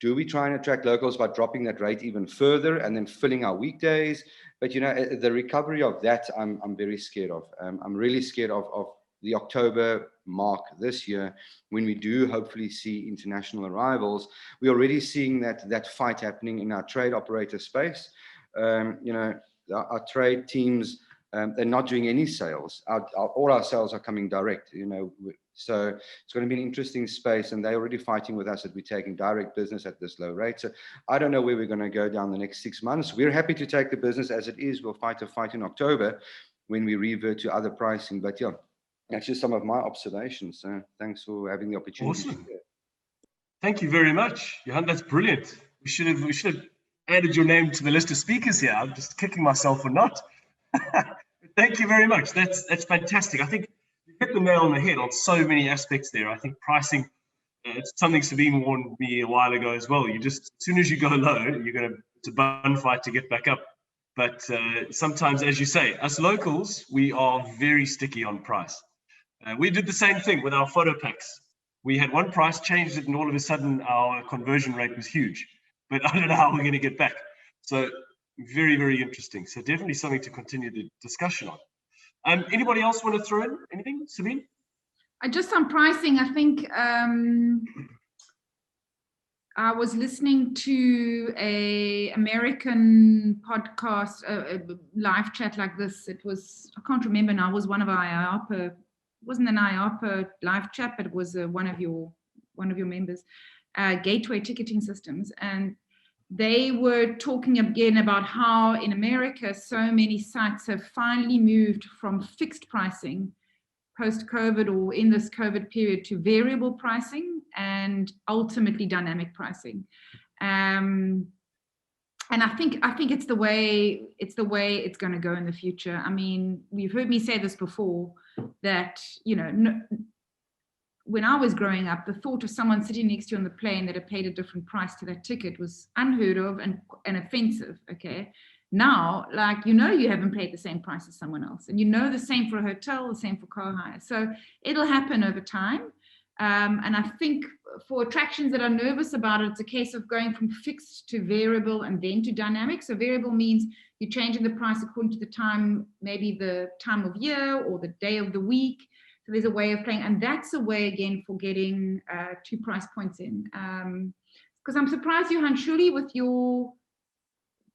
do we try and attract locals by dropping that rate even further and then filling our weekdays? But, you know, the recovery of that, I'm very scared of. I'm really scared of the October mark this year, when we do hopefully see international arrivals. We're already seeing that fight happening in our trade operator space. You know, our trade teams, they're not doing any sales. All our sales are coming direct, you know. So it's going to be an interesting space, and they're already fighting with us that we're taking direct business at this low rate. So I don't know where we're going to go down the next 6 months. We're happy to take the business as it is. We'll fight a fight in October when we revert to other pricing. But yeah, that's just some of my observations. So thanks for having the opportunity. Awesome. Thank you very much, Johan. That's brilliant. We should have added your name to the list of speakers here. I'm just kicking myself for not. Thank you very much. That's fantastic. I think you hit the nail on the head on so many aspects there. I think pricing, it's something Sabine warned me a while ago as well. You just, as soon as you go low, it's a bun fight to get back up. But sometimes, as you say, us locals, we are very sticky on price. We did the same thing with our photo packs. We had one price, changed it, and all of a sudden our conversion rate was huge. But I don't know how we're going to get back. So very, very interesting. So definitely something to continue the discussion on. Anybody else want to throw in anything, Sabine? Just on pricing, I think I was listening to a American podcast, a live chat like this. It was, I can't remember now, it was one of our IAPA, it wasn't an IAPA live chat, but it was one of your members, Gateway Ticketing Systems. And they were talking again about how in America, so many sites have finally moved from fixed pricing post-COVID or in this COVID period to variable pricing and ultimately dynamic pricing. And I think it's the way it's going to go in the future. I mean, you've heard me say this before, that, you know, when I was growing up, the thought of someone sitting next to you on the plane that had paid a different price to that ticket was unheard of and offensive, okay? Now, like, you know, you haven't paid the same price as someone else, and you know the same for a hotel, the same for car hire. So it'll happen over time. And I think for attractions that are nervous about it, it's a case of going from fixed to variable and then to dynamic. So variable means you're changing the price according to the time, maybe the time of year or the day of the week. So there's a way of playing, and that's a way again for getting 2 price points in. Because I'm surprised, Johan, surely with your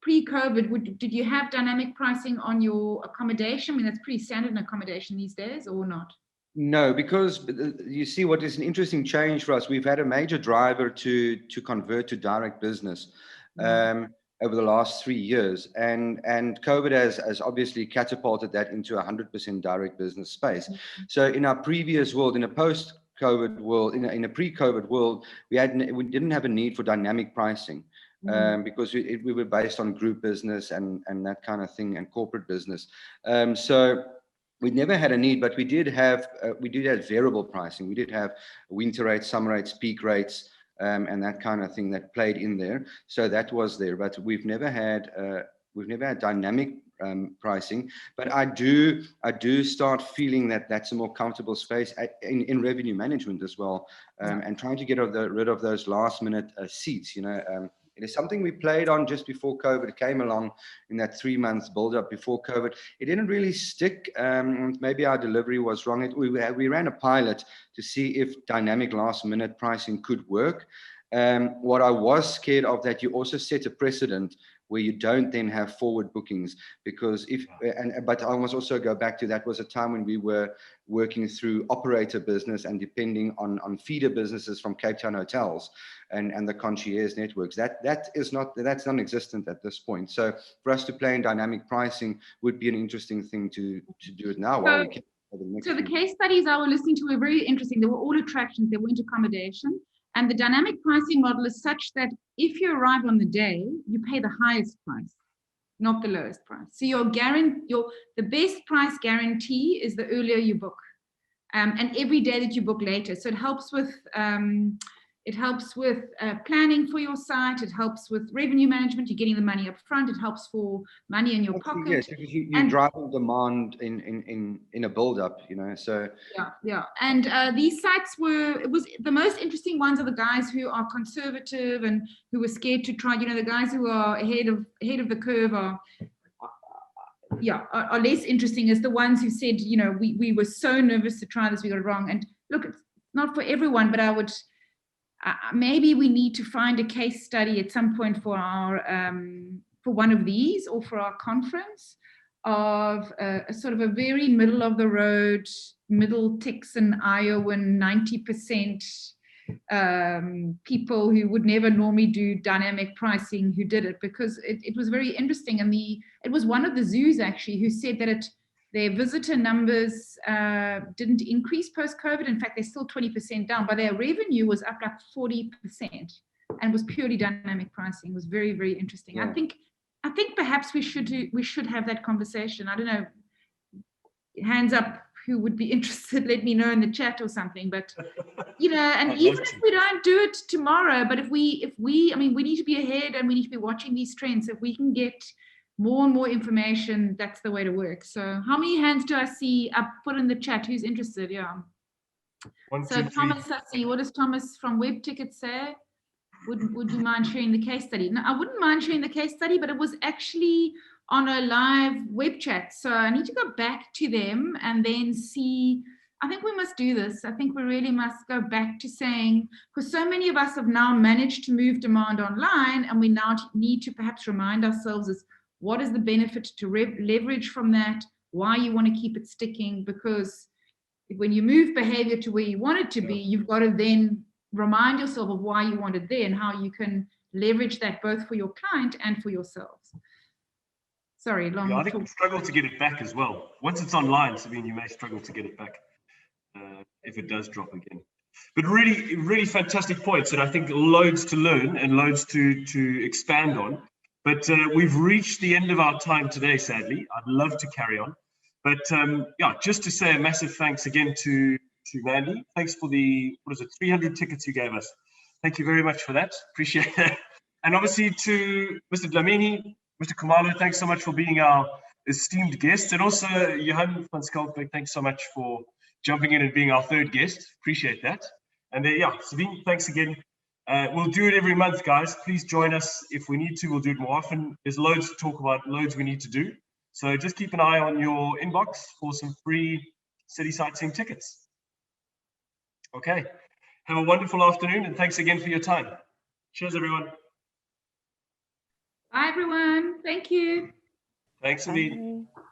pre-COVID, did you have dynamic pricing on your accommodation? I mean, that's pretty standard in accommodation these days, or not? No, because you see what is an interesting change for us. We've had a major driver to convert to direct business over the last 3 years, and COVID has obviously catapulted that into 100% direct business space. So in our previous world, in a post-COVID world, in a pre-COVID world, we didn't have a need for dynamic pricing. Because we were based on group business and that kind of thing, and corporate business. So we never had a need, but we did have variable pricing. We did have winter rates, summer rates, peak rates, and that kind of thing that played in there. So that was there, but we've never had dynamic pricing. But I do start feeling that that's a more comfortable space in revenue management as well, and trying to get rid of those last minute seats. You know. It is something we played on just before COVID came along, in that 3 months build up before COVID. It didn't really stick. Maybe our delivery was wrong. We ran a pilot to see if dynamic last minute pricing could work. What I was scared of, that you also set a precedent where you don't then have forward bookings, because but I must also go back to, that was a time when we were working through operator business and depending on feeder businesses from Cape Town hotels and the concierge networks. That's non-existent at this point. So for us to play in dynamic pricing would be an interesting thing to do it now. So the case studies I was listening to were very interesting. They were all attractions, they weren't accommodation. And the dynamic pricing model is such that if you arrive on the day, you pay the highest price, not the lowest price. So the best price guarantee is the earlier you book, and every day that you book later. So it helps with It helps with planning for your site. It helps with revenue management. You're getting the money up front. It helps for money in your pocket. Yes, because you're driving demand in a build-up, you know. So yeah. And these sites it was the most interesting ones are the guys who are conservative and who were scared to try. You know, the guys who are ahead of the curve are less interesting as the ones who said, you know, we were so nervous to try this, we got it wrong. And look, it's not for everyone, but I would. Maybe we need to find a case study at some point for our for one of these or for our conference of a sort of a very middle of the road, middle Texan, Iowan, 90% people who would never normally do dynamic pricing who did it, because it was very interesting. And it was one of the zoos actually who said that their visitor numbers didn't increase post-COVID. In fact, they're still 20% down, but their revenue was up like 40% and was purely dynamic pricing. It was very, very interesting. Yeah. I think perhaps we should have that conversation. I don't know, hands up who would be interested, let me know in the chat or something. But you know, and even if we don't do it tomorrow, but if we I mean, we need to be ahead and we need to be watching these trends. If we can get more and more information, that's the way to work. So how many hands do I see up put in the chat? Who's interested? Yeah. So Thomas, I see. What does Thomas from Web Ticket say? Would you mind sharing the case study? No, I wouldn't mind sharing the case study, but it was actually on a live web chat. So I need to go back to them and then see. I think we must do this. I think we really must go back to saying, because so many of us have now managed to move demand online, and we now need to perhaps remind ourselves as what is the benefit to leverage from that, why you want to keep it sticking, because when you move behavior to where you want it to be, you've got to then remind yourself of why you want it there and how you can leverage that both for your client and for yourselves. Sorry, long. Yeah, I think we struggle to get it back as well. Once it's online, Sabine, you may struggle to get it back if it does drop again. But really, really fantastic points, and I think loads to learn and loads to expand on. But we've reached the end of our time today, sadly. I'd love to carry on. But yeah, just to say a massive thanks again to Mandy. Thanks for the, 300 tickets you gave us. Thank you very much for that. Appreciate that. And obviously to Mr. Dlamini, Mr. Khumalo, thanks so much for being our esteemed guest. And also Johan van Skalkwyk, thanks so much for jumping in and being our third guest. Appreciate that. And yeah, Sabine, thanks again. We'll do it every month, guys. Please join us. If we need to, we'll do it more often. There's loads to talk about, loads we need to do. So just keep an eye on your inbox for some free city sightseeing tickets. Okay. Have a wonderful afternoon, and thanks again for your time. Cheers, everyone. Bye, everyone. Thank you. Thanks, Sabine. Bye.